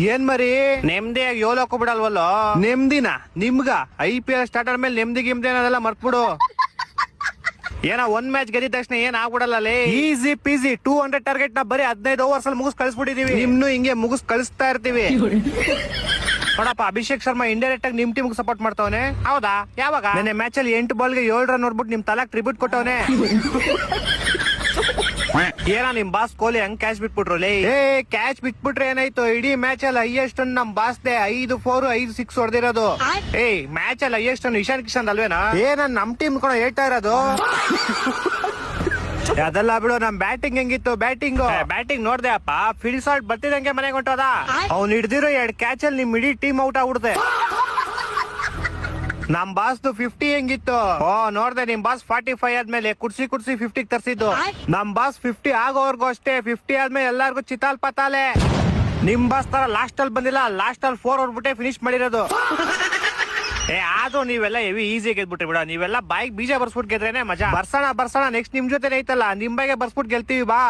ಏನ್ ಮರಿ ನೆಮ್ಮದಿಯಾಗಿ ಯೋಲಕ್ಕೂ ಬಿಡಲ್ವಲ್ಲೋ. ನೆಮ್ಮದಿನ ನಿಮ್ಗ IPL ಸ್ಟಾರ್ಟ್ ಆದ್ಮೇಲೆ ನೆಮ್ಮದಿ ಗಿಮ್ದಿ ಅನ್ನೋದೆಲ್ಲ ಮರ್ತ್ಬಿಡು. ಏನೋ ಒಂದ್ ಮ್ಯಾಚ್ ಗೆದ್ದಿದ ತಕ್ಷಣ ಏನ್ ಆಗ್ಬಿಡಲ್ಲ. ಈಸಿ ಪೀಸಿ 200 ಟಾರ್ಗೆಟ್ ನ ಬರೀ 15 ಓವರ್ಸ್ ಅಲ್ಲಿ ಮುಗಿಸ್ ಕಳಿಸ್ಬಿಟ್ಟಿದೀವಿ. ನಿಮ್ನು ಹಿಂಗೆ ಮುಗಿಸ್ ಕಳಿಸ್ತಾ ಇರ್ತೀವಿ. ನೋಡಪ್ಪ, ಅಭಿಷೇಕ್ ಶರ್ಮಾ ಇಂಡೈರೆಕ್ಟ್ ಆಗಿ ನಿಮ್ ಟೀಮ್ ಸಪೋರ್ಟ್ ಮಾಡ್ತಾವನೆ. ಹೌದಾ? ಯಾವಾಗ? ನೆನ್ನೆ ಮ್ಯಾಚ್ ಅಲ್ಲಿ 8 ಬಾಲ್ಗೆ 7 ರನ್ ನೋಡ್ಬಿಟ್ಟು ನಿಮ್ ತಲಾಕ್ ಟ್ರಿಬ್ಯೂಟ್ ಕೊಟ್ಟವನೆ. ಏನ ನಿಮ್ ಬಾಸ್ ಕೊಹ್ಲಿ ಹಂಗ್ ಕ್ಯಾಚ್ ಬಿಟ್ಬಿಟ್ರು ಲೇ. ಕ್ಯಾಚ್ ಬಿಟ್ಬಿಟ್ರೆ ಏನಾಯ್ತು, ಇಡೀ ಮ್ಯಾಚ್ ಅಲ್ಲಿ ಹೈಯೆಸ್ಟ್ ನಮ್ ಬಾಸ್ದೆ 5 4 5 6 ಹೊಡೆದಿರೋದು. ಮ್ಯಾಚ್ ಅಲ್ಲಿ ಹೈಯೆಸ್ಟ್ ಇಶಾನ್ ಕಿಶನ್ ಅಲ್ವೇನಾ? ನಮ್ ಟೀಮ್ ಕೂಡ ಹೇಳ್ತಾ ಇರೋದು. ಅದೆಲ್ಲ ಬಿಡು, ನಮ್ ಬ್ಯಾಟಿಂಗ್ ಹೆಂಗಿತ್ತು? ಬ್ಯಾಟಿಂಗ್ ನೋಡ್ದೆ ಅಪ್ಪ, ಫೀಲ್ಡ್ ಶಾಟ್ ಬರ್ತಿದಂಗೆ ಮನೆಗೆ ಹೊಂಟೋದ. ಅವ್ನು ಹಿಡ್ದಿರೋ 2 ಕ್ಯಾಚ್ ಅಲ್ಲಿ ನಿಮ್ ಇಡೀ ಟೀಮ್ ಔಟ್ ಆಗ್ಬಿಡುತ್ತೆ. ನಮ್ ಬಾಸ್ದು 50 ಹೆಂಗಿತ್ತು? ನೋಡ್ದೆ, ನಿಮ್ ಬಾಸ್ 45 ಆದ್ಮೇಲೆ ಕುಡ್ಸಿ 50 ತರ್ಸಿದ್ದು. ನಮ್ ಬಾಸ್ 50 ಆಗೋವರ್ಗು ಅಷ್ಟೇ. 50 ಆದ್ಮೇಲೆ ಎಲ್ಲಾರ್ಗು ಚಿತಾಲ್ ಪತಾಲೆ. ನಿಮ್ ಬಾಸ್ ತರ ಲಾಸ್ಟ್ ಅಲ್ಲಿ ಬಂದಿಲ್ಲ, ಲಾಸ್ಟ್ ಅಲ್ಲಿ 4 ಹೊಡ್ಬಿಟ್ಟೆ ಫಿನಿಶ್ ಮಾಡಿರೋದು. ಆದ್ರೂ ನೀವೆಲ್ಲ ಹೆವಿ ಈಸಿ ಗೆದ್ಬಿಟ್ರಿ ಬಿಡ. ನೀವೆಲ್ಲ ಬಾಯಿಗೆ ಬೀಜ ಬರ್ಸ್ಬಿಟ್ಟು ಗೆದ್ರೇನೆ ಮಜಾ. ಬರ್ಸೋಣ ನೆಕ್ಸ್ಟ್ ನಿಮ್ ಜೊತೆ ಐತಲ್ಲ, ನಿಮ್ ಬಾಯಿಗೆ ಬರ್ಸ್ಬಿಟ್ಟು ಗೆಲ್ತೀವಿ ಬಾ.